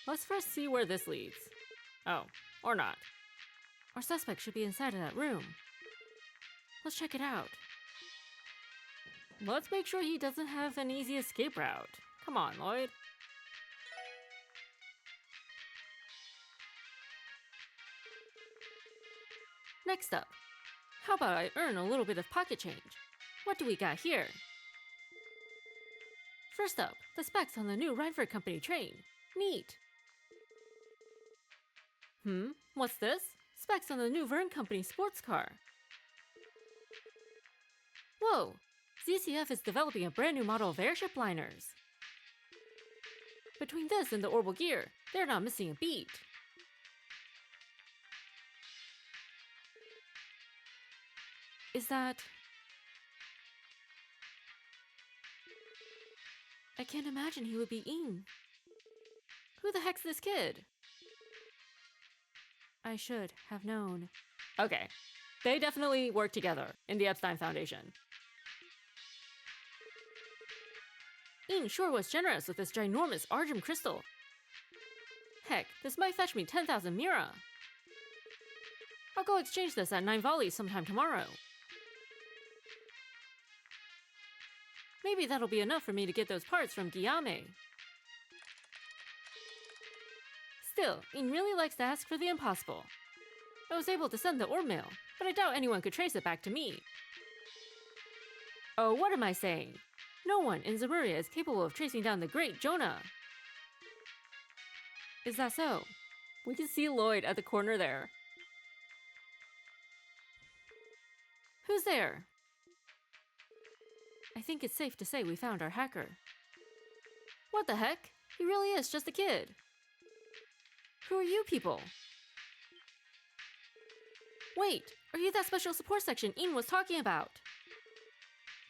Let's first see where this leads. Oh, or not. Our suspect should be inside of that room. Let's check it out. Let's make sure he doesn't have an easy escape route. Come on, Lloyd. Next up, how about I earn a little bit of pocket change? What do we got here? First up, the specs on the new Rhineford Company train. Neat. What's this? Specs on the new Verne Company sports car. Whoa! ZCF is developing a brand new model of airship liners. Between this and the orbital gear, they're not missing a beat. Is that... I can't imagine he would be Ing. Who the heck's this kid? I should have known. Okay, they definitely work together in the Epstein Foundation. Ing sure was generous with this ginormous Argem crystal. Heck, this might fetch me 10,000 Mira. I'll go exchange this at 9 volleys sometime tomorrow. Maybe that'll be enough for me to get those parts from Guillaume. Still, Ing really likes to ask for the impossible. I was able to send the orb mail, but I doubt anyone could trace it back to me. Oh, what am I saying? No one in Zemuria is capable of tracing down the great Jonah. Is that so? We can see Lloyd at the corner there. Who's there? I think it's safe to say we found our hacker. What the heck? He really is just a kid. Who are you people? Wait, are you that special support section Ing was talking about?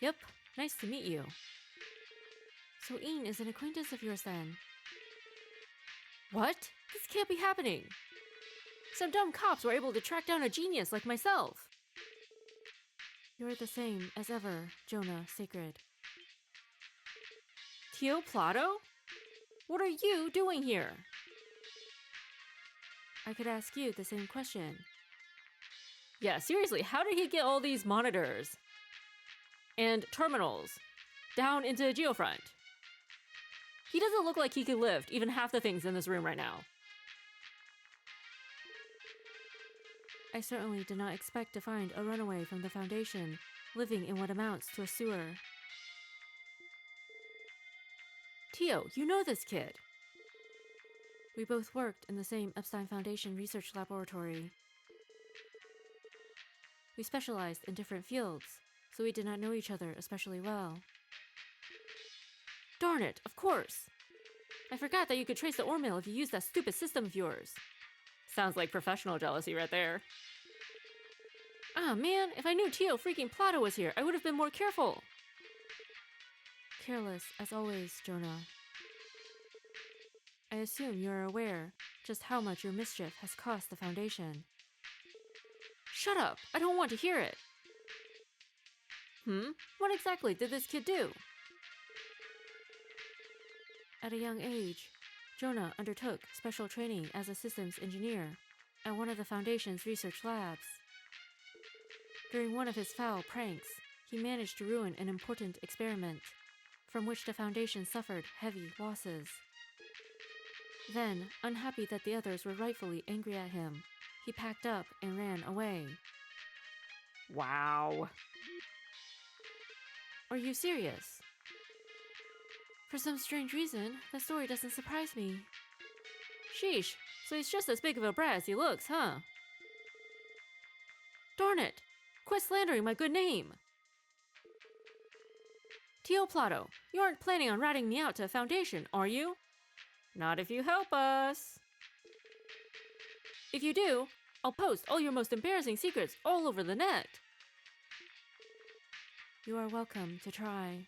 Yep, nice to meet you. So Ing is an acquaintance of yours then? What? This can't be happening. Some dumb cops were able to track down a genius like myself. You're the same as ever, Jonah Sacred. Tio Plato? What are you doing here? I could ask you the same question. Yeah, seriously, how did he get all these monitors and terminals down into Geofront? He doesn't look like he could lift even half the things in this room right now. I certainly did not expect to find a runaway from the Foundation living in what amounts to a sewer. Tio, you know this kid. We both worked in the same Epstein Foundation research laboratory. We specialized in different fields, so we did not know each other especially well. Darn it, of course! I forgot that you could trace the orb mail if you used that stupid system of yours. Sounds like professional jealousy right there. Ah man, if I knew Tio freaking Plato was here, I would have been more careful. Careless as always, Jonah. I assume you're aware just how much your mischief has cost the Foundation. Shut up! I don't want to hear it! What exactly did this kid do? At a young age, Jonah undertook special training as a systems engineer at one of the Foundation's research labs. During one of his foul pranks, he managed to ruin an important experiment, from which the Foundation suffered heavy losses. Then, unhappy that the others were rightfully angry at him, he packed up and ran away. Wow. Are you serious? For some strange reason, the story doesn't surprise me. Sheesh, so he's just as big of a brat as he looks, huh? Darn it! Quit slandering my good name! Tio Plato, you aren't planning on ratting me out to a Foundation, are you? Not if you help us. If you do, I'll post all your most embarrassing secrets all over the net. You are welcome to try.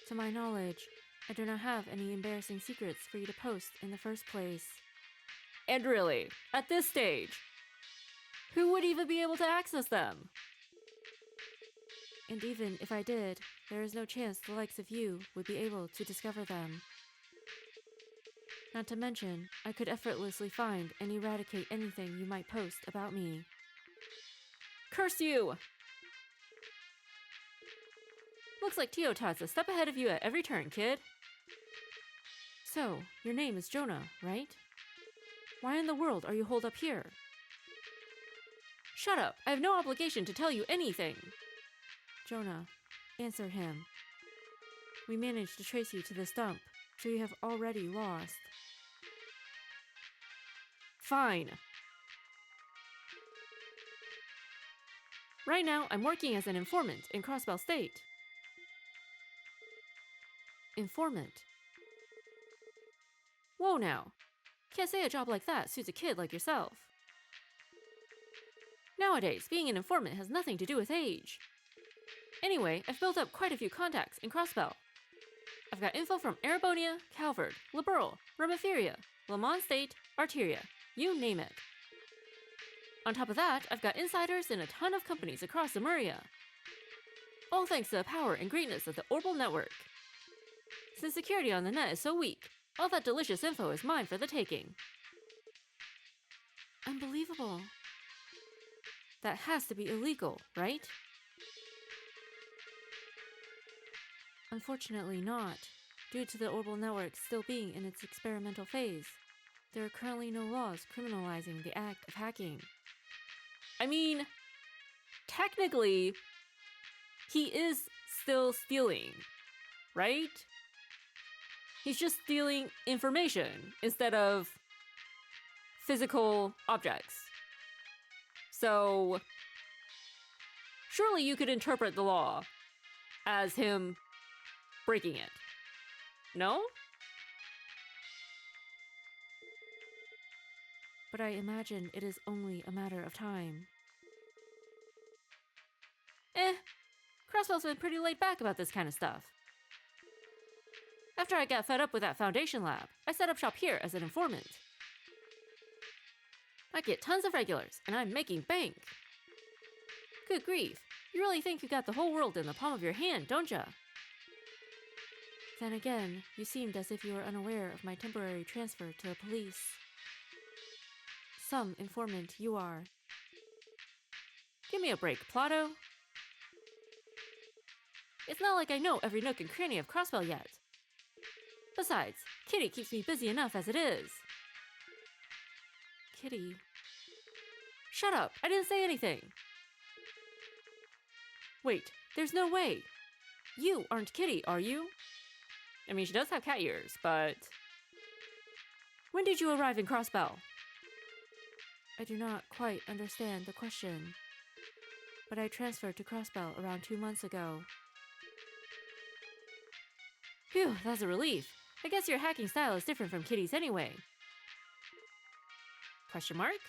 To my knowledge, I do not have any embarrassing secrets for you to post in the first place. And really, at this stage, who would even be able to access them? And even if I did, there is no chance the likes of you would be able to discover them. Not to mention, I could effortlessly find and eradicate anything you might post about me. Curse you! Looks like Teotot's a step ahead of you at every turn, kid. So, your name is Jonah, right? Why in the world are you holed up here? Shut up! I have no obligation to tell you anything! Jonah, answer him. We managed to trace you to this dump, so you have already lost. Fine. Right now, I'm working as an informant in Crossbell State. Informant? Whoa now. Can't say a job like that suits a kid like yourself. Nowadays, being an informant has nothing to do with age. Anyway, I've built up quite a few contacts in Crossbell. I've got info from Erebonia, Calvard, Liberl, Romiferia, Lamont State, Arteria, you name it. On top of that, I've got insiders in a ton of companies across Zemuria. All thanks to the power and greatness of the Orbital Network. Since security on the net is so weak, all that delicious info is mine for the taking. Unbelievable. That has to be illegal, right? Unfortunately not, due to the Orbital Network still being in its experimental phase. There are currently no laws criminalizing the act of hacking. I mean, technically, he is still stealing, right? He's just stealing information instead of physical objects. So, surely you could interpret the law as him breaking it. No? But I imagine it is only a matter of time. Crossbell's been pretty laid back about this kind of stuff. After I got fed up with that Foundation lab, I set up shop here as an informant. I get tons of regulars, and I'm making bank. Good grief, you really think you got the whole world in the palm of your hand, don't ya? Then again, you seemed as if you were unaware of my temporary transfer to the police. Some informant you are. Give me a break, Plato. It's not like I know every nook and cranny of Crossbell yet. Besides, Kitty keeps me busy enough as it is. Kitty? Shut up! I didn't say anything! Wait, there's no way! You aren't Kitty, are you? I mean, she does have cat ears, but... When did you arrive in Crossbell? I do not quite understand the question, but I transferred to Crossbell around 2 months ago. Phew, that's a relief. I guess your hacking style is different from Kitty's anyway. Question mark?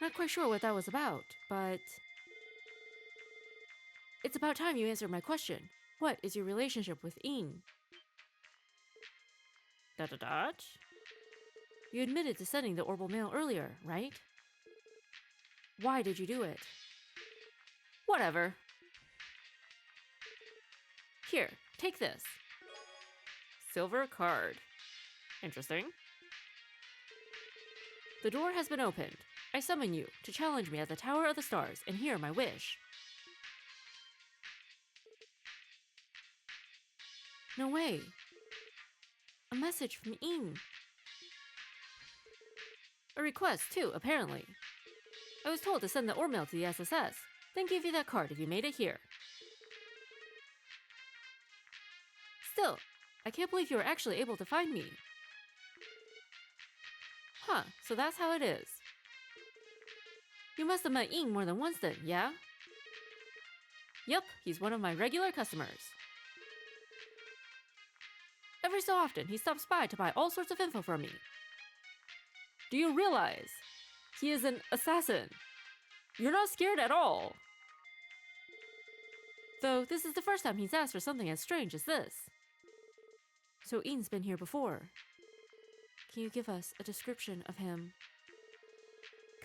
Not quite sure what that was about, but... It's about time you answered my question. What is your relationship with Ian? ... You admitted to sending the Orbital mail earlier, right? Why did you do it? Whatever. Here, take this. Silver card. Interesting. The door has been opened. I summon you to challenge me at the Tower of the Stars and hear my wish. No way. A message from Ian. A request, too, apparently. I was told to send the Ormail to the SSS, then give you that card if you made it here. Still, I can't believe you were actually able to find me. Huh, so that's how it is. You must have met Ian more than once then, yeah? Yep, he's one of my regular customers. Every so often, he stops by to buy all sorts of info from me. Do you realize? He is an assassin. You're not scared at all. Though this is the first time he's asked for something as strange as this. So Ian's been here before. Can you give us a description of him?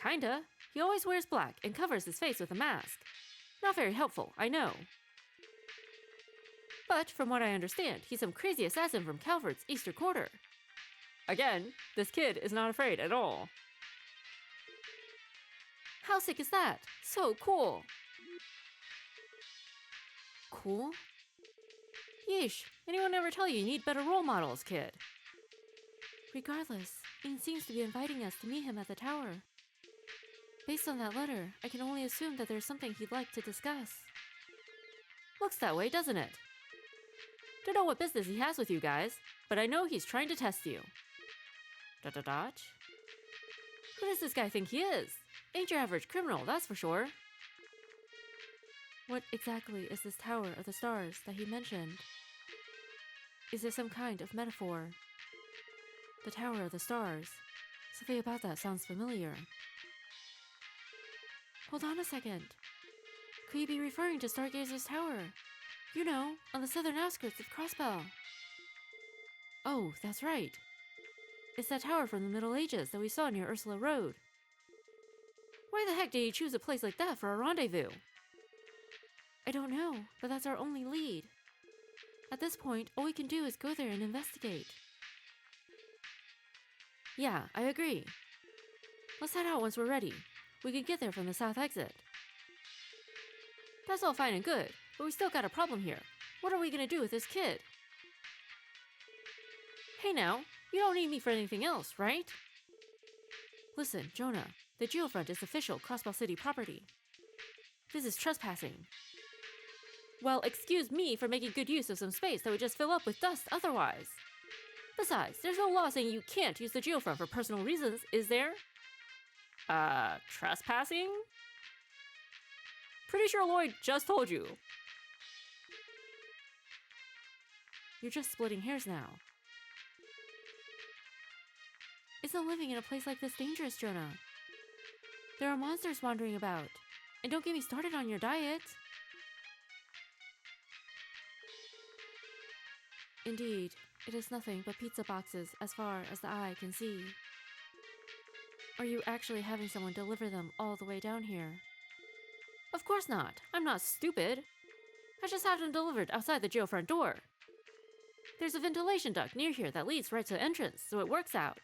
Kinda. He always wears black and covers his face with a mask. Not very helpful, I know. But from what I understand, he's some crazy assassin from Calvert's Easter Quarter. Again, this kid is not afraid at all. How sick is that? So cool! Cool? Yeesh, anyone ever tell you need better role models, kid? Regardless, Ian seems to be inviting us to meet him at the tower. Based on that letter, I can only assume that there's something he'd like to discuss. Looks that way, doesn't it? Don't know what business he has with you guys, but I know he's trying to test you. ... Who does this guy think he is? Ain't your average criminal, that's for sure. What exactly is this Tower of the Stars that he mentioned? Is there some kind of metaphor? The Tower of the Stars. Something about that sounds familiar. Hold on a second. Could you be referring to Stargazer's Tower? You know, on the southern outskirts of Crossbell. Oh, that's right. It's that tower from the Middle Ages that we saw near Ursula Road. Why the heck did he choose a place like that for a rendezvous? I don't know, but that's our only lead. At this point, all we can do is go there and investigate. Yeah, I agree. Let's head out once we're ready. We can get there from the south exit. That's all fine and good, but we still got a problem here. What are we gonna do with this kid? Hey now, you don't need me for anything else, right? Listen, Jonah, the geofront is official Crossbell City property. This is trespassing. Well, excuse me for making good use of some space that would just fill up with dust otherwise. Besides, there's no law saying you can't use the geofront for personal reasons, is there? Trespassing? Pretty sure Lloyd just told you. You're just splitting hairs now. Isn't living in a place like this dangerous, Jonah? There are monsters wandering about. And don't get me started on your diet. Indeed, it is nothing but pizza boxes as far as the eye can see. Are you actually having someone deliver them all the way down here? Of course not. I'm not stupid. I just have them delivered outside the geofront door. There's a ventilation duct near here that leads right to the entrance, so it works out.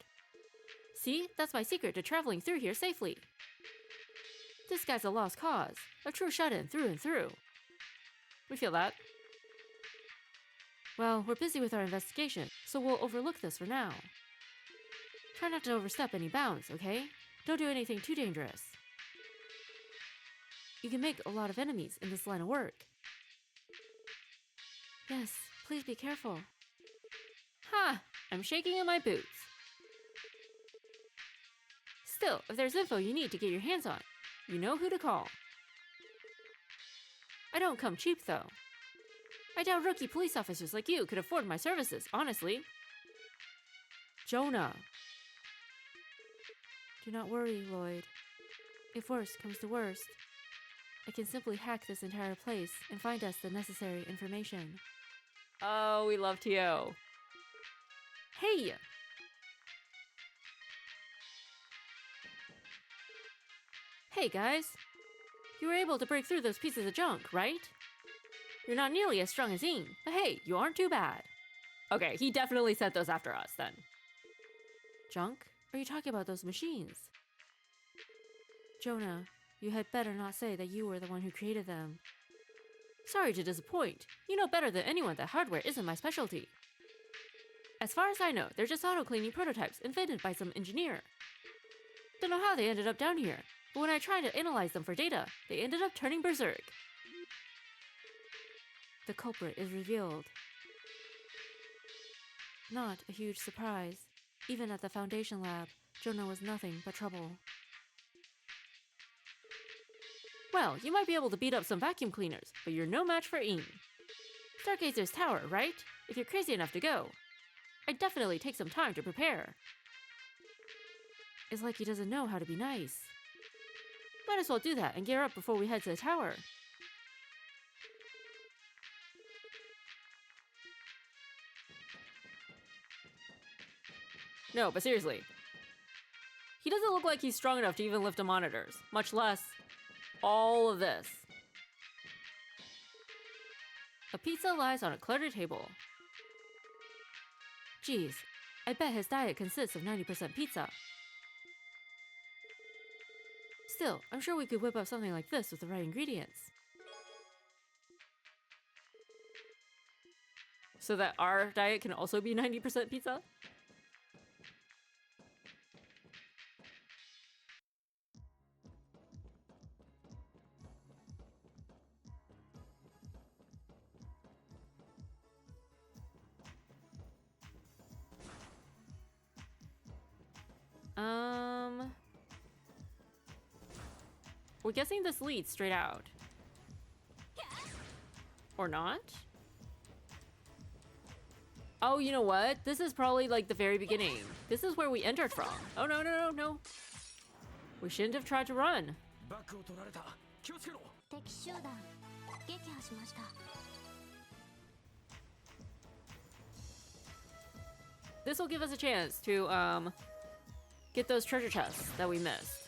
See, that's my secret to traveling through here safely. This guy's a lost cause, a true shut-in through and through. We feel that. Well, we're busy with our investigation, so we'll overlook this for now. Try not to overstep any bounds, okay? Don't do anything too dangerous. You can make a lot of enemies in this line of work. Yes, please be careful. Ha! I'm shaking in my boots. Still, if there's info you need to get your hands on, you know who to call. I don't come cheap, though. I doubt rookie police officers like you could afford my services, honestly. Jonah. Do not worry, Lloyd. If worst comes to worst, I can simply hack this entire place and find us the necessary information. Oh, we love T.O. Hey! Hey, guys. You were able to break through those pieces of junk, right? You're not nearly as strong as Ian, but hey, you aren't too bad. Okay, he definitely sent those after us, then. Junk? Are you talking about those machines? Jonah, you had better not say that you were the one who created them. Sorry to disappoint. You know better than anyone that hardware isn't my specialty. As far as I know, they're just auto-cleaning prototypes invented by some engineer. Don't know how they ended up down here, but when I tried to analyze them for data, they ended up turning berserk. The culprit is revealed. Not a huge surprise. Even at the Foundation lab, Jonah was nothing but trouble. Well, you might be able to beat up some vacuum cleaners, but you're no match for Ian. Stargazer's Tower, right? If you're crazy enough to go. I'd definitely take some time to prepare. It's like he doesn't know how to be nice. Might as well do that and gear up before we head to the tower. No, but seriously. He doesn't look like he's strong enough to even lift the monitors, much less all of this. The pizza lies on a cluttered table. Geez, I bet his diet consists of 90% pizza. Still, I'm sure we could whip up something like this with the right ingredients. So that our diet can also be 90% pizza? We're guessing this leads straight out. Or not? Oh, you know what? This is probably like the very beginning. This is where we entered from. Oh, no, no, no, no. We shouldn't have tried to run. This will give us a chance to, get those treasure chests that we missed.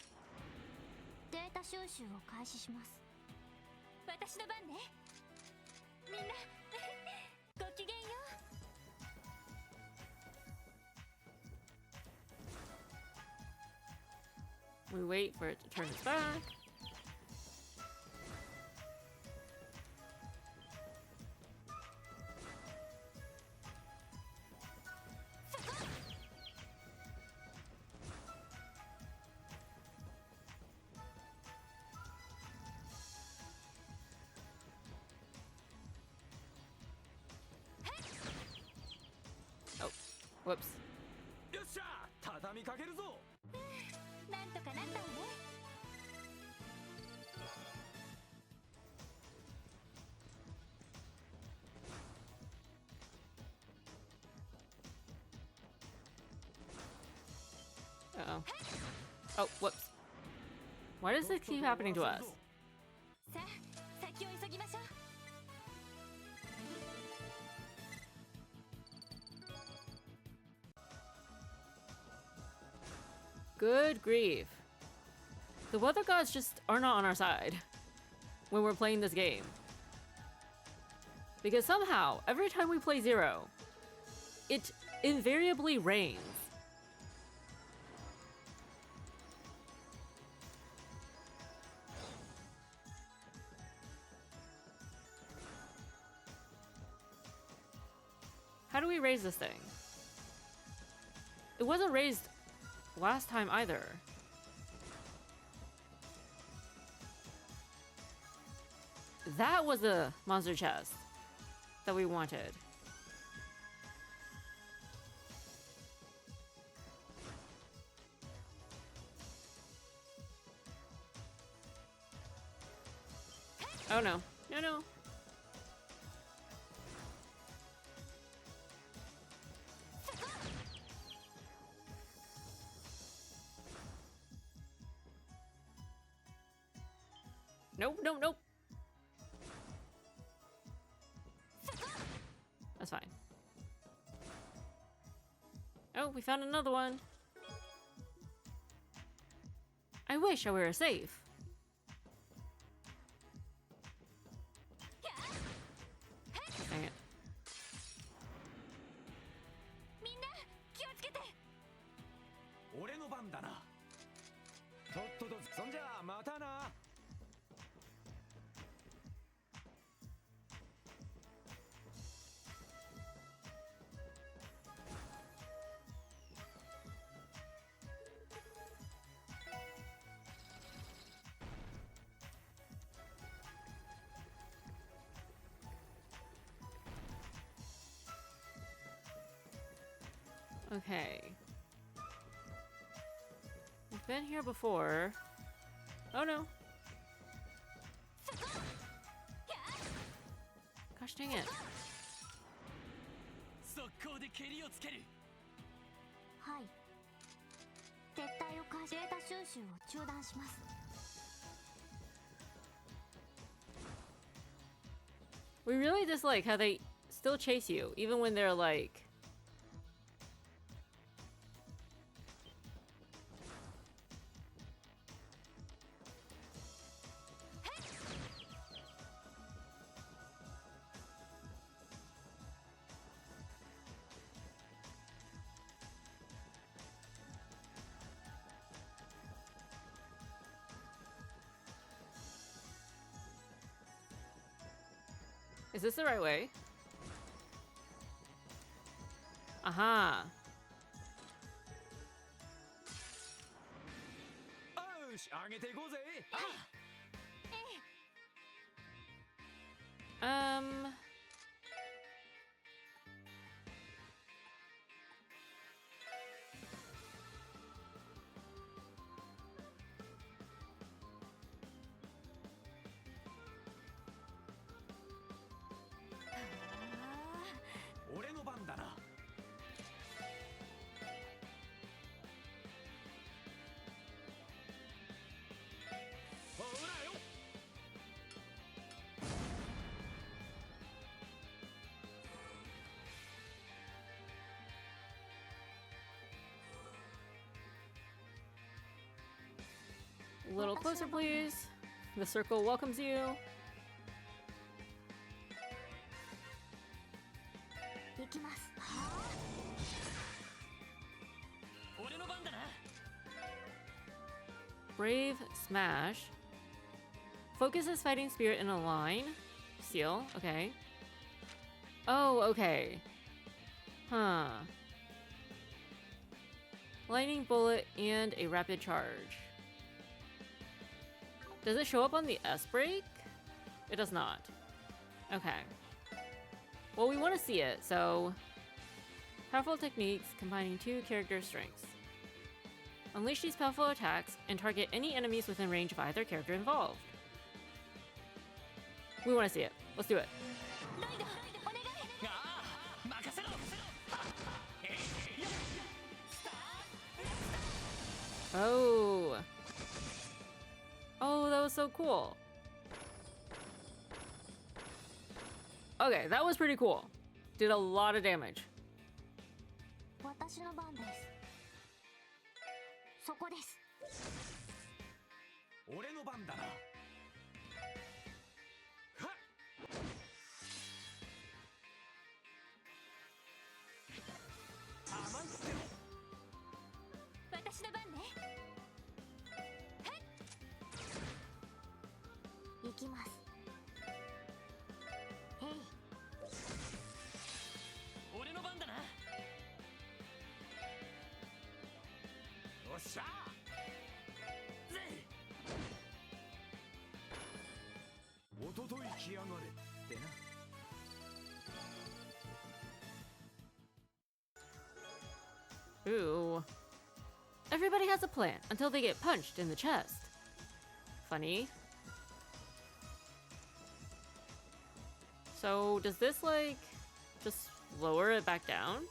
We wait for it to turn its back. Oh, whoops. Uh-oh. Oh, whoops. Why does this keep happening to us? Good grief. The weather gods just are not on our side when we're playing this game. Because somehow, every time we play Zero, it invariably rains. How do we raise this thing? It wasn't raised last time either. That was the monster chest that we wanted. Oh no. No, no. Nope, nope, nope. That's fine. Oh, we found another one. I wish I were safe. Dang it. Okay. We've been here before. Oh no. Gosh dang it. We really dislike how they still chase you, even when they're like... Is this the right way? Aha. よし上げていこうぜ。 俺の番だな。ほらよ。 A little closer, please. The circle welcomes you. 行きます。 俺の番だな。 Brave Smash. Focus his fighting spirit in a line. Seal. Okay. Oh, okay. Huh. Lightning bullet and a rapid charge. Does it show up on the S break? It does not. Okay. Well, we want to see it, so... Powerful techniques combining two character strengths. Unleash these powerful attacks and target any enemies within range of either character involved. We want to see it. Let's do it. ライドお願い。 ああ任せろ。 Oh. Oh, that was so cool. Okay, that was pretty cool. Did a lot of damage. 私の番です。そこです。 俺の番だな。 はっ。 甘いってろ。 私の番ね。はい。行きます。へい。 俺の番だな。 よっしゃー。ぜい。 おととい来やがれってな。 Ooh. Everybody has a plan until they get punched in the chest. Funny. So, does this, like, just lower it back down?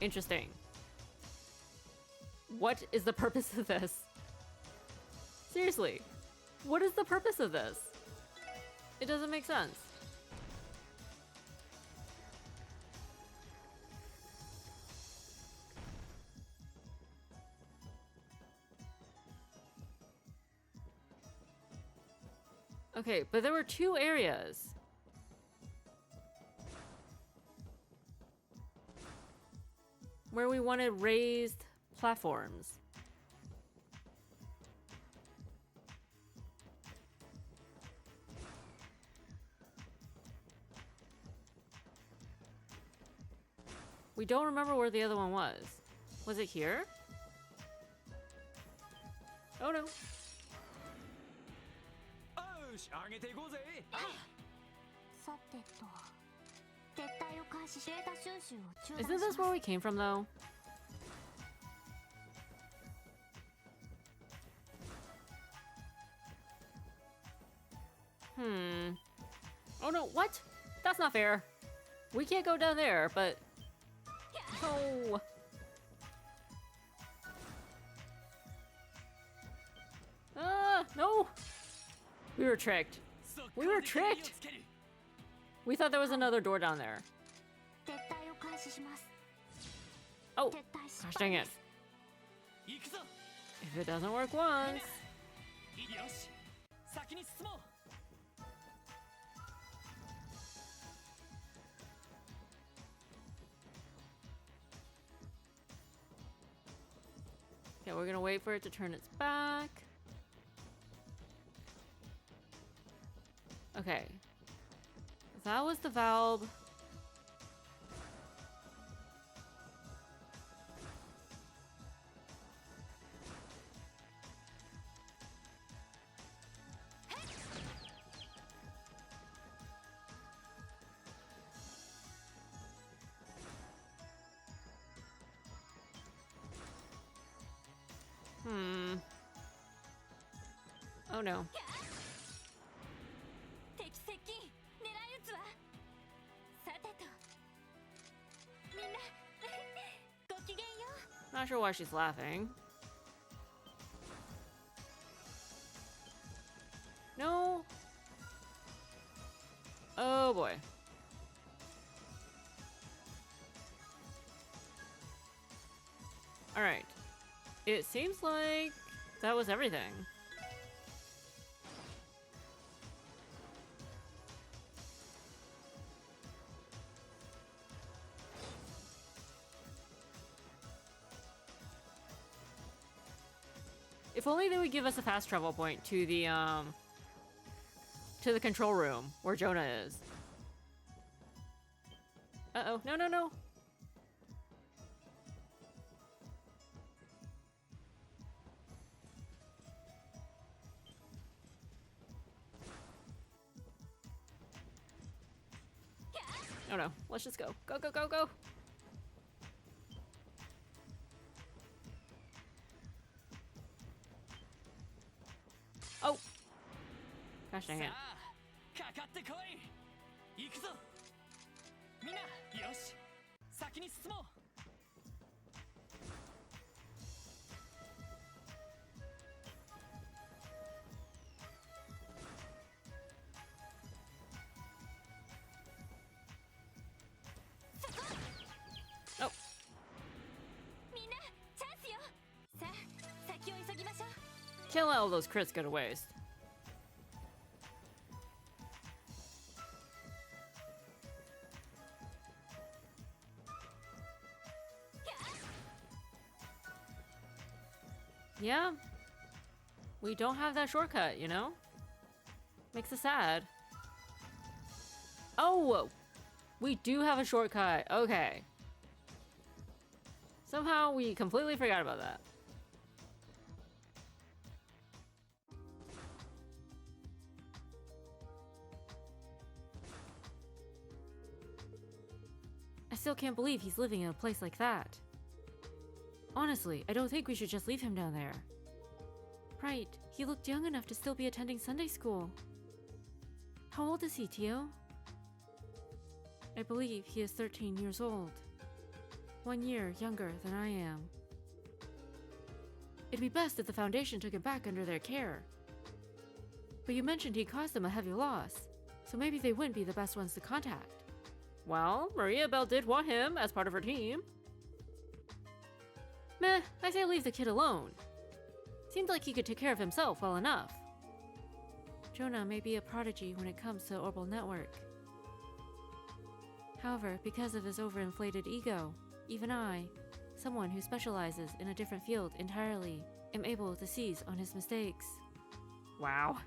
Interesting. What is the purpose of this? Seriously, what is the purpose of this? It doesn't make sense. Okay, but there were two areas. Where we wanted raised platforms. We don't remember where the other one was. Was it here? Oh no. よし上げていこうぜ。 さてと。撤退を開始しデータ収集を中断し Isn't ま this す。 where we came from though? Oh no, what? That's not fair. We can't go down there, but... Oh. No! We were tricked. We were tricked! We thought there was another door down there. 撤退を開始します。 Oh, 撤退失 gosh 敗 dang で it. す。 行くぞ。 If it doesn't work once... よし先に進もう。 Okay, So we're gonna wait for it to turn its back. Okay. That was the valve. Oh no. 敵接近狙い撃つわさてとみんなごきげんよう Not sure why she's laughing. No. Oh boy. All right. It seems like that was everything. If only they would give us a fast travel point to the control room where Jonah is. Uh-oh. No, no, no. Oh no. Let's just go. Go, go, go, go. Oh. Gosh dang it. さあかかってこい行くぞみんなよし先に進もう Oh. みんなチャンスよさあ先を急ぎましょう Can't let all those crits go to waste. Yeah. We don't have that shortcut, you know? Makes us sad. Oh! We do have a shortcut. Okay. Somehow we completely forgot about that. I still can't believe he's living in a place like that. Honestly, I don't think we should just leave him down there. Right, he looked young enough to still be attending Sunday school. How old is he, Tio? I believe he is 13 years old. 1 year younger than I am. It'd be best if the Foundation took him back under their care. But you mentioned he caused them a heavy loss, so maybe they wouldn't be the best ones to contact. Well, Maria Bell did want him as part of her team. Meh, I say leave the kid alone. Seems like he could take care of himself well enough. Jonah may be a prodigy when it comes to Orbital Network. However, because of his overinflated ego, even I, someone who specializes in a different field entirely, am able to seize on his mistakes. Wow.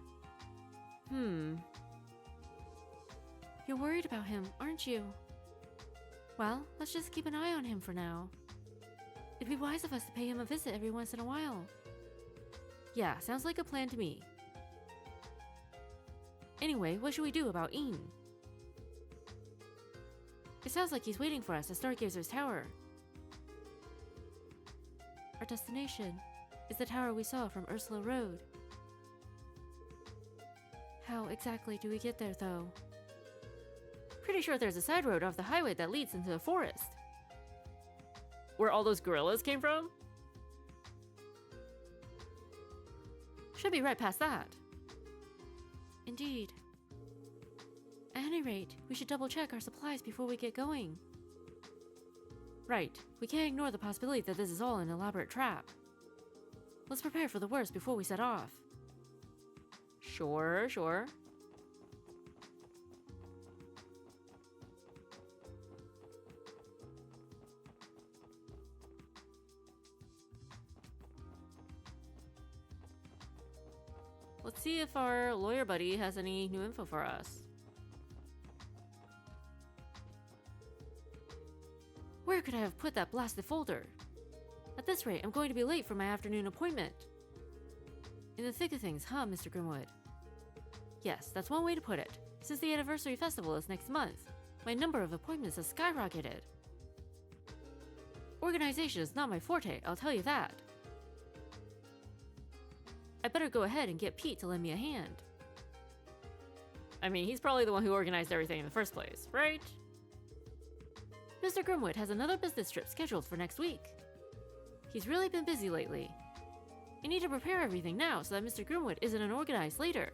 You're worried about him, aren't you? Well, let's just keep an eye on him for now. It'd be wise of us to pay him a visit every once in a while. Yeah, sounds like a plan to me. Anyway, what should we do about Ian? It sounds like he's waiting for us at Stargazer's tower. Our destination is the tower we saw from Ursula Road. How exactly do we get there, though? Pretty sure there's a side road off the highway that leads into the forest. Where all those gorillas came from? Should be right past that. Indeed. At any rate, we should double check our supplies before we get going. Right, we can't ignore the possibility that this is all an elaborate trap. Let's prepare for the worst before we set off. Sure, sure. Let's see if our lawyer buddy has any new info for us. Where could I have put that blasted folder? At this rate, I'm going to be late for my afternoon appointment. In the thick of things, huh, Mr. Grimwood? Yes, that's one way to put it. Since the anniversary festival is next month, my number of appointments has skyrocketed. Organization is not my forte, I'll tell you that. I better go ahead and get Pete to lend me a hand. I mean, he's probably the one who organized everything in the first place, right? Mr. Grimwood has another business trip scheduled for next week. He's really been busy lately. I need to prepare everything now so that Mr. Grimwood isn't unorganized later.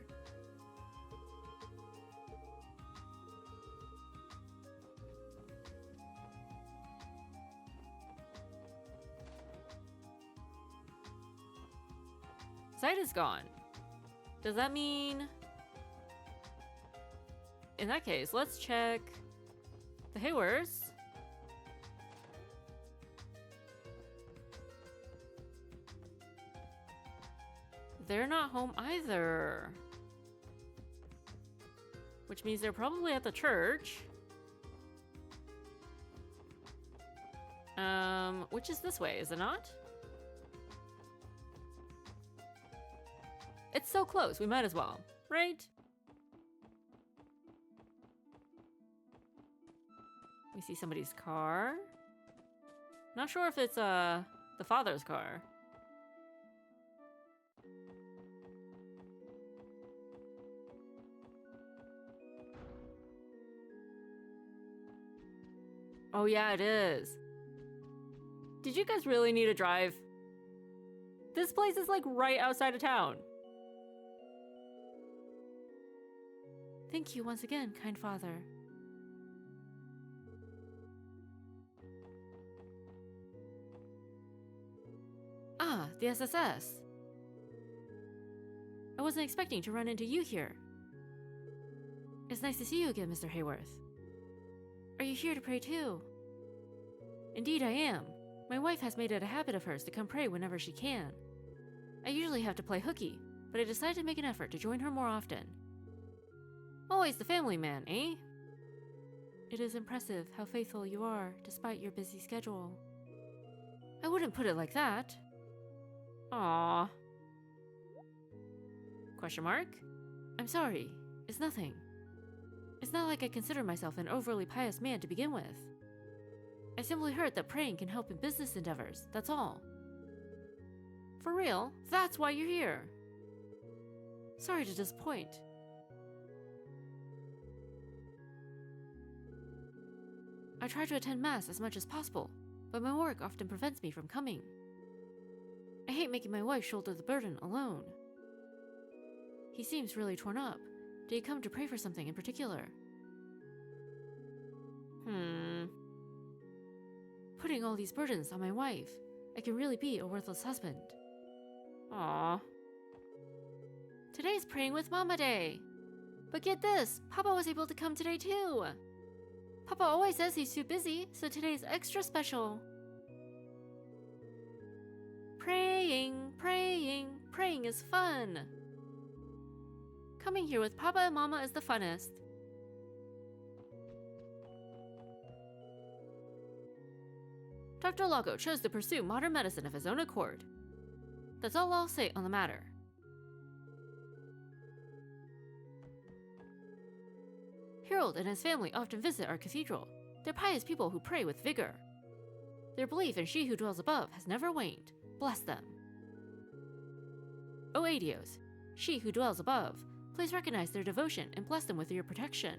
Site is gone. Does that mean... In that case, let's check the Hayworths. They're not home either. Which means they're probably at the church. Which is this way, is it not? It's so close, we might as well, right? We see somebody's car. Not sure if it's the father's car. Oh yeah, it is. Did you guys really need a drive? This place is like right outside of town. Thank you once again, kind father. Ah, the SSS. I wasn't expecting to run into you here. It's nice to see you again, Mr. Hayworth. Are you here to pray too? Indeed I am. My wife has made it a habit of hers to come pray whenever she can. I usually have to play hooky, but I decided to make an effort to join her more often. Always the family man, eh? It is impressive how faithful you are, despite your busy schedule. I wouldn't put it like that. Aww. Question mark? I'm sorry. It's nothing. It's not like I consider myself an overly pious man to begin with. I simply heard that praying can help in business endeavors, that's all. For real? That's why you're here. Sorry to disappoint. I try to attend Mass as much as possible, but my work often prevents me from coming. I hate making my wife shoulder the burden alone. He seems really torn up. Did he come to pray for something in particular? Putting all these burdens on my wife, I can really be a worthless husband. Aww. Today's Praying with Mama Day. But get this, Papa was able to come today too. Papa always says he's too busy, so today's extra special. Praying, praying, praying is fun. Coming here with Papa and Mama is the funnest. Dr. Lago chose to pursue modern medicine of his own accord. That's all I'll say on the matter. Harold and his family often visit our cathedral. They're pious people who pray with vigor. Their belief in She Who Dwells Above has never waned. Bless them. O Adios, She Who Dwells Above, please recognize their devotion and bless them with your protection.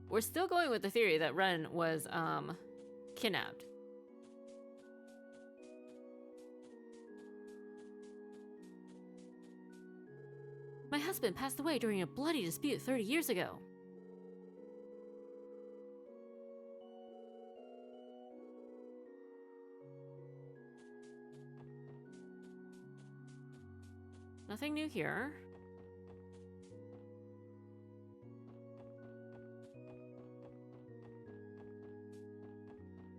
We're still going with the theory that Ren was, kidnapped. My husband passed away during a bloody dispute 30 years ago. Nothing new here.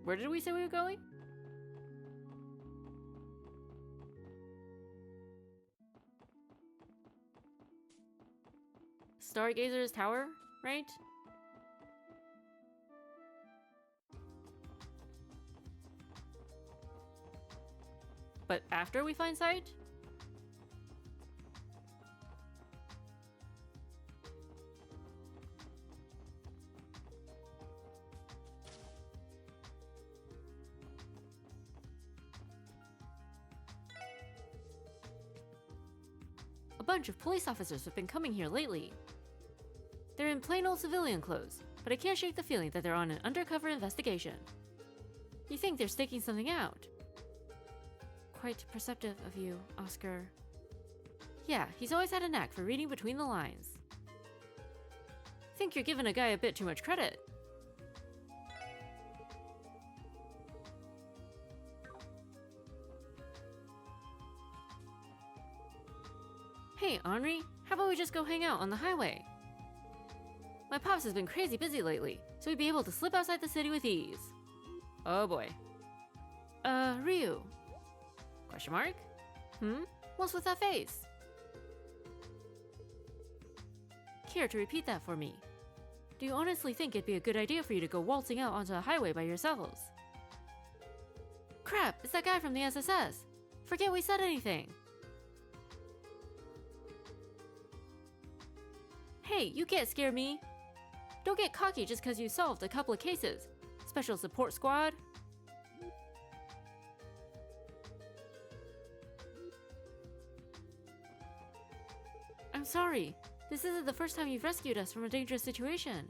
Where did we say we were going? Stargazer's Tower, right? But after we find sight? A bunch of police officers have been coming here lately. They're in plain old civilian clothes, but I can't shake the feeling that they're on an undercover investigation. You think they're staking something out? Quite perceptive of you, Oscar. Yeah, he's always had a knack for reading between the lines. Think you're giving a guy a bit too much credit. Hey, Henri, how about we just go hang out on the highway? My pops has been crazy busy lately, so we'd be able to slip outside the city with ease. Oh boy. Ryu. Question mark? What's with that face? Care to repeat that for me? Do you honestly think it'd be a good idea for you to go waltzing out onto a highway by yourselves? Crap, it's that guy from the SSS. Forget we said anything. Hey, you can't scare me. Don't get cocky just because you solved a couple of cases. Special support squad. I'm sorry. This isn't the first time you've rescued us from a dangerous situation.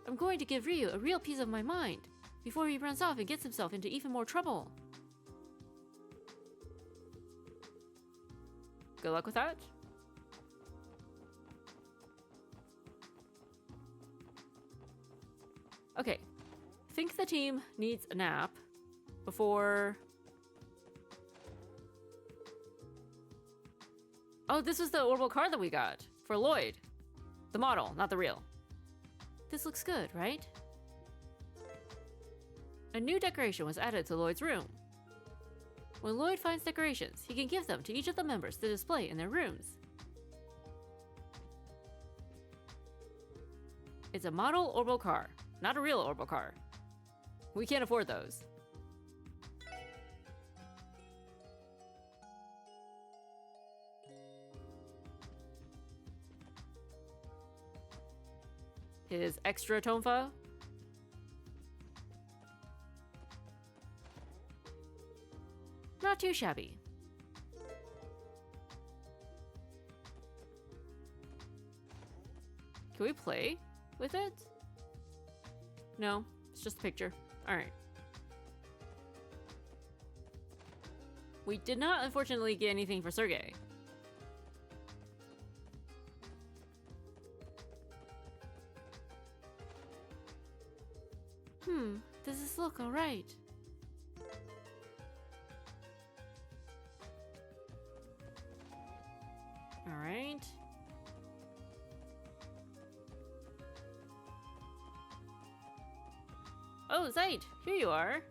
I'm going to give Ryu a real piece of my mind before he runs off and gets himself into even more trouble. Good luck with that. Okay, think the team needs a nap before... Oh, this was the orbital card that we got for Lloyd. The model, not the real. This looks good, right? A new decoration was added to Lloyd's room. When Lloyd finds decorations, he can give them to each of the members to display in their rooms. It's a model orbital car, not a real orbital car. We can't afford those. His extra tonfa. Not too shabby. Can we play with it? No, it's just a picture. Alright. We did not, unfortunately, get anything for Sergei. Does this look alright? Alright. Oh, Zeit, here you are.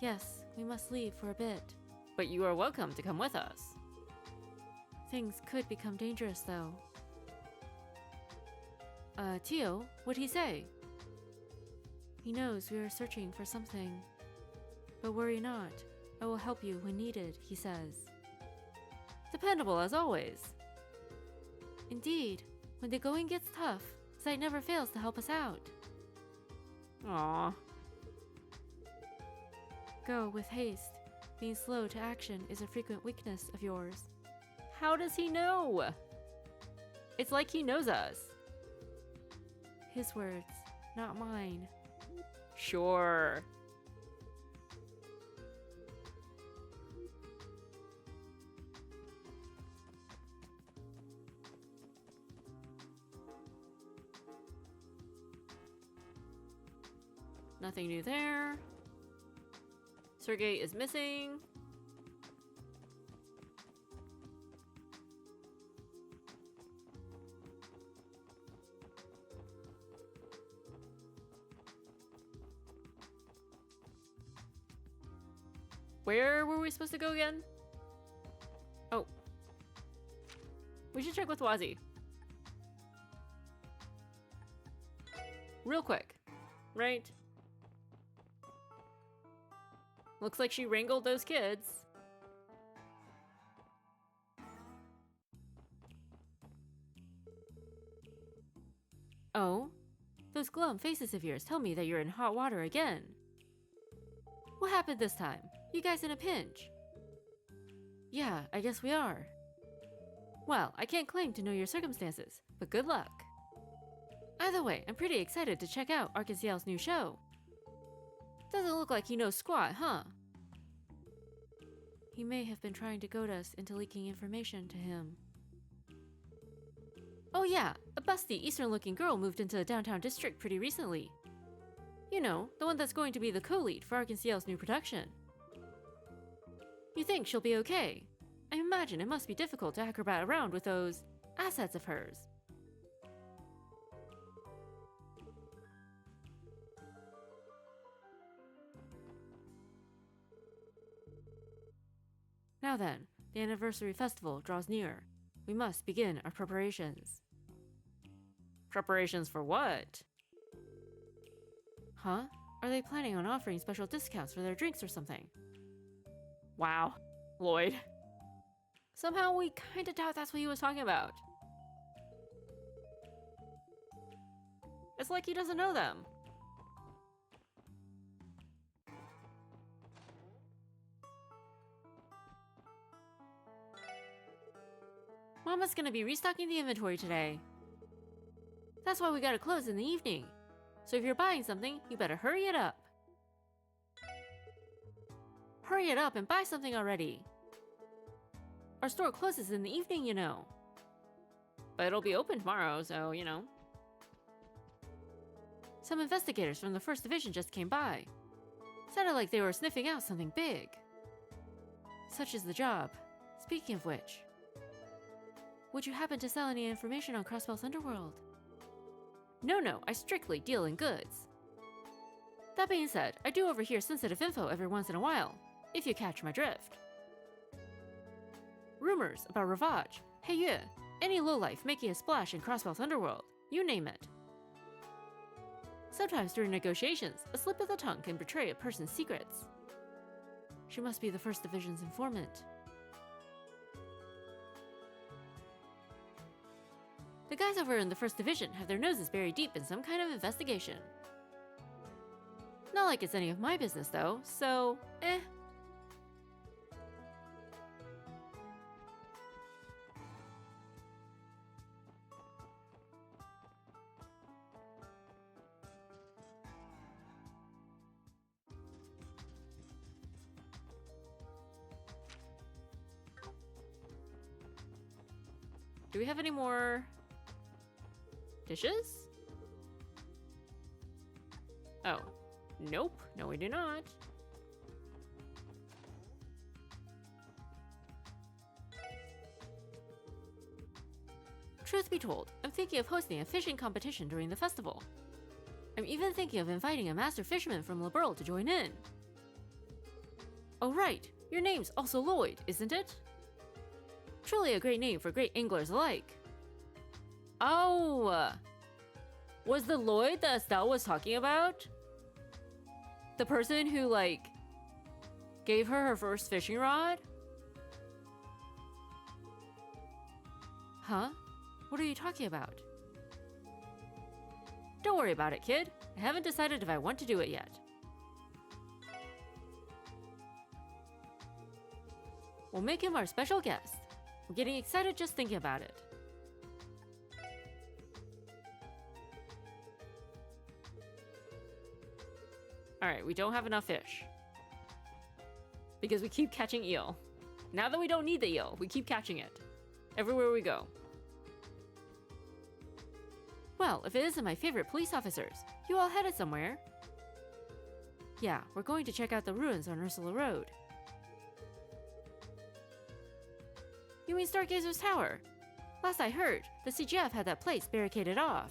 Yes, we must leave for a bit. But you are welcome to come with us. Things could become dangerous, though. Tio, what'd he say? He knows we are searching for something. But worry not. I will help you when needed, he says. Dependable as always. Indeed, when the going gets tough, Zeit never fails to help us out. Aww. Go with haste. Being slow to action is a frequent weakness of yours. How does he know? It's like he knows us. His words, not mine. Sure. Nothing new there. Sergei is missing. Where were we supposed to go again? Oh. We should check with Wazi. Real quick. Right? Looks like she wrangled those kids. Oh? Those glum faces of yours tell me that you're in hot water again. What happened this time? You guys in a pinch? Yeah, I guess we are. Well, I can't claim to know your circumstances, but good luck. Either way, I'm pretty excited to check out Arc&Ciel's new show. Doesn't look like he knows squat, huh? He may have been trying to goad us into leaking information to him. Oh yeah, a busty, Eastern-looking girl moved into the downtown district pretty recently. You know, the one that's going to be the co-lead for Arc&Ciel's new production. You think she'll be okay? I imagine it must be difficult to acrobat around with those assets of hers. Now then, the anniversary festival draws near. We must begin our preparations. Preparations for what? Huh? Are they planning on offering special discounts for their drinks or something? Wow, Lloyd. Somehow we kinda doubt that's what he was talking about. It's like he doesn't know them. Mama's gonna be restocking the inventory today. That's why we gotta close in the evening. So if you're buying something, you better hurry it up. Hurry it up and buy something already. Our store closes in the evening, you know. But it'll be open tomorrow, so, you know. Some investigators from the 1st Division just came by. Sounded like they were sniffing out something big. Such is the job. Speaking of which, would you happen to sell any information on Crossbell's Underworld? No, I strictly deal in goods. That being said, I do overhear sensitive info every once in a while, if you catch my drift. Rumors about Ravage, Heiyue, any lowlife making a splash in Crossbell's Underworld, you name it. Sometimes during negotiations, a slip of the tongue can betray a person's secrets. She must be the 1st Division's informant. The guys over in the 1st Division have their noses buried deep in some kind of investigation. Not like it's any of my business though, so eh. Do we have any more dishes? Oh, nope. No, we do not. Truth be told, I'm thinking of hosting a fishing competition during the festival. I'm even thinking of inviting a master fisherman from Liberl to join in. Oh right, your name's also Lloyd, isn't it? Truly a great name for great anglers alike. Oh! Was the Lloyd that Estelle was talking about? The person who, like, gave her first fishing rod? Huh? What are you talking about? Don't worry about it, kid. I haven't decided if I want to do it yet. We'll make him our special guest. I'm getting excited just thinking about it. Alright, we don't have enough fish. Because we keep catching eel. Now that we don't need the eel, we keep catching it. Everywhere we go. Well, if it isn't my favorite police officers, you all headed somewhere. Yeah, we're going to check out the ruins on Ursula Road. You mean Stargazer's Tower? Last I heard, the CGF had that place barricaded off.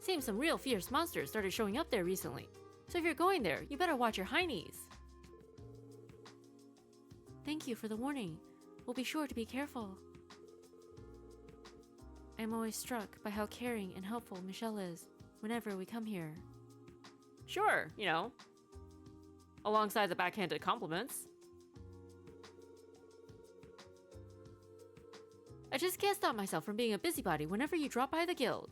Seems some real fierce monsters started showing up there recently. So if you're going there, you better watch your heinies. Thank you for the warning. We'll be sure to be careful. I'm always struck by how caring and helpful Michelle is whenever we come here. Sure, you know, alongside the backhanded compliments. I just can't stop myself from being a busybody whenever you drop by the guild.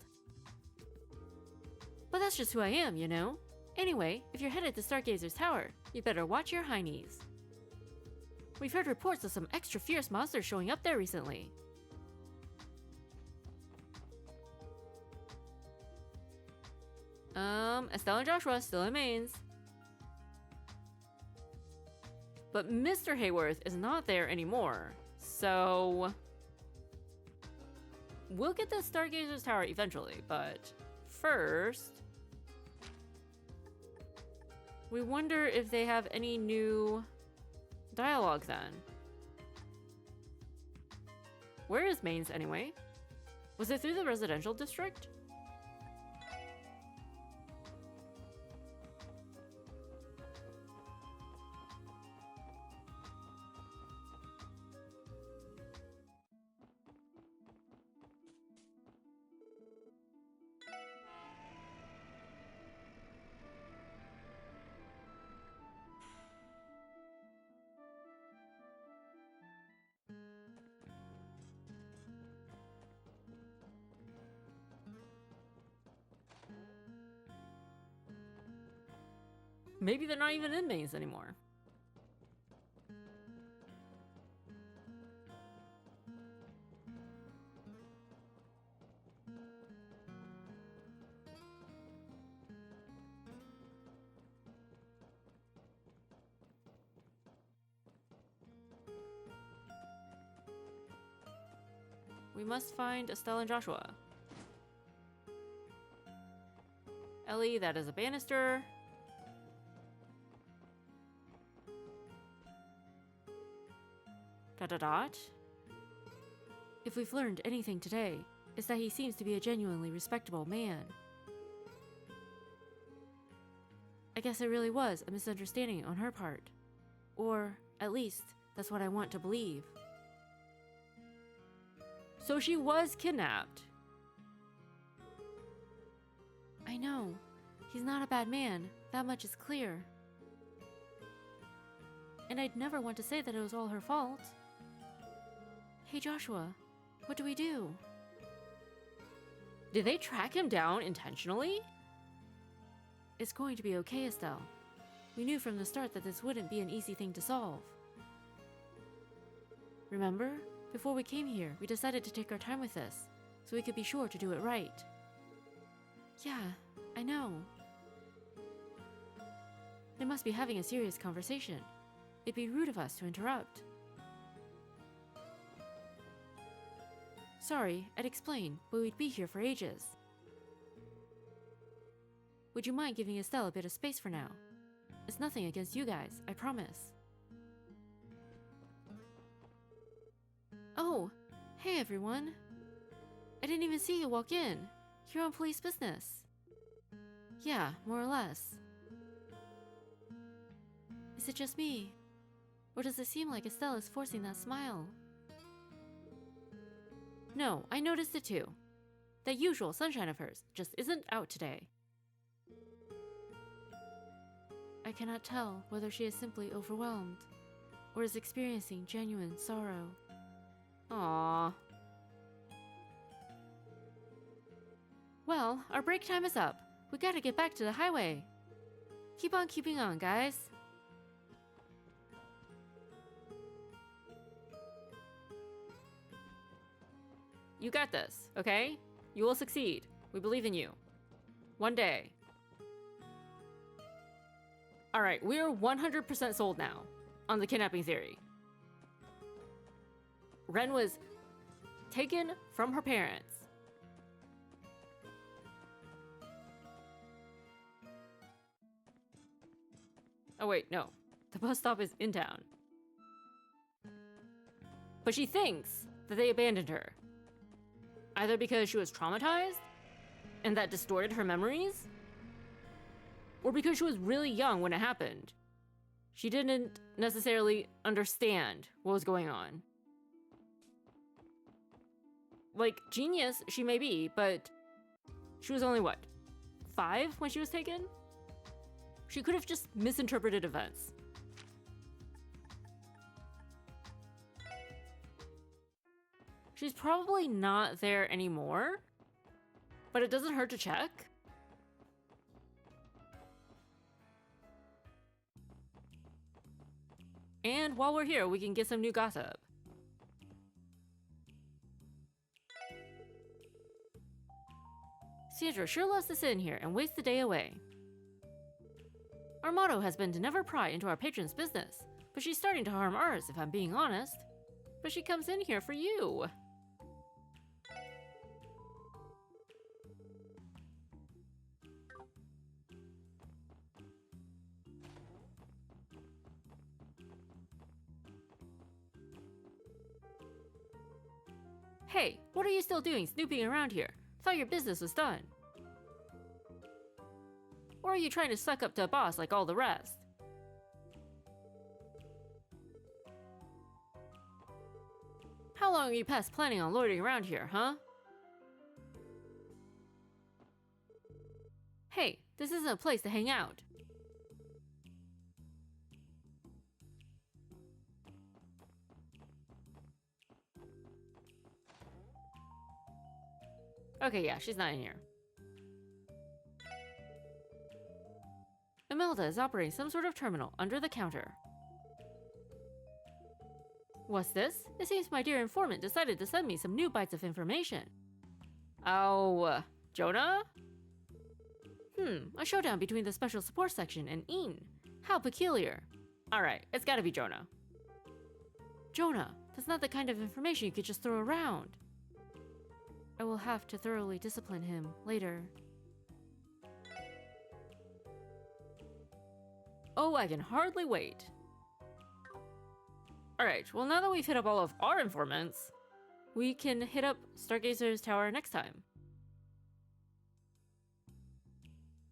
But that's just who I am, you know? Anyway, if you're headed to Stargazer's Tower, you better watch your heinies. We've heard reports of some extra fierce monsters showing up there recently. Estelle and Joshua still in mains. But Mr. Hayworth is not there anymore, so... we'll get to Stargazer's Tower eventually, but first... we wonder if they have any new dialogue then. Where is Mains anyway? Was it through the residential district? Maybe they're not even in Mains anymore. We must find Estelle and Joshua. Ellie, that is a banister. Dot dot dot. If we've learned anything today, it's that he seems to be a genuinely respectable man. I guess it really was a misunderstanding on her part. Or, at least, that's what I want to believe. So she was kidnapped. I know. He's not a bad man. That much is clear. And I'd never want to say that it was all her fault. Hey Joshua, what do we do? Did they track him down intentionally? It's going to be okay, Estelle. We knew from the start that this wouldn't be an easy thing to solve. Remember? Before we came here, we decided to take our time with this, so we could be sure to do it right. Yeah, I know. They must be having a serious conversation. It'd be rude of us to interrupt. Sorry, I'd explain, but we'd be here for ages. Would you mind giving Estelle a bit of space for now? It's nothing against you guys, I promise. Oh, hey everyone. I didn't even see you walk in. You're on police business. Yeah, more or less. Is it just me? Or does it seem like Estelle is forcing that smile? No, I noticed it too. That usual sunshine of hers just isn't out today. I cannot tell whether she is simply overwhelmed or is experiencing genuine sorrow. Aww. Well, our break time is up. We gotta get back to the highway. Keep on keeping on, guys. You got this, okay? You will succeed. We believe in you. One day. Alright, we are 100% sold now on the kidnapping theory. Ren was taken from her parents. Oh wait, no. The bus stop is in town. But she thinks that they abandoned her. Either because she was traumatized, and that distorted her memories, or because she was really young when it happened. She didn't necessarily understand what was going on. Like, genius she may be, but she was only, what, 5 when she was taken? She could have just misinterpreted events. She's probably not there anymore, but it doesn't hurt to check. And while we're here, we can get some new gossip. Sandra sure loves to sit in here and waste the day away. Our motto has been to never pry into our patron's business, but she's starting to harm ours if I'm being honest. But she comes in here for you. Hey, what are you still doing snooping around here? Thought your business was done. Or are you trying to suck up to a boss like all the rest? How long are you past planning on loitering around here, huh? Hey, this isn't a place to hang out. Okay, yeah, she's not in here. Imelda is operating some sort of terminal under the counter. What's this? It seems my dear informant decided to send me some new bites of information. Oh, Jonah? A showdown between the Special Support Section and Een. How peculiar. Alright, it's gotta be Jonah. Jonah, that's not the kind of information you could just throw around. I will have to thoroughly discipline him later. Oh, I can hardly wait. Alright, well now that we've hit up all of our informants, we can hit up Stargazer's tower next time.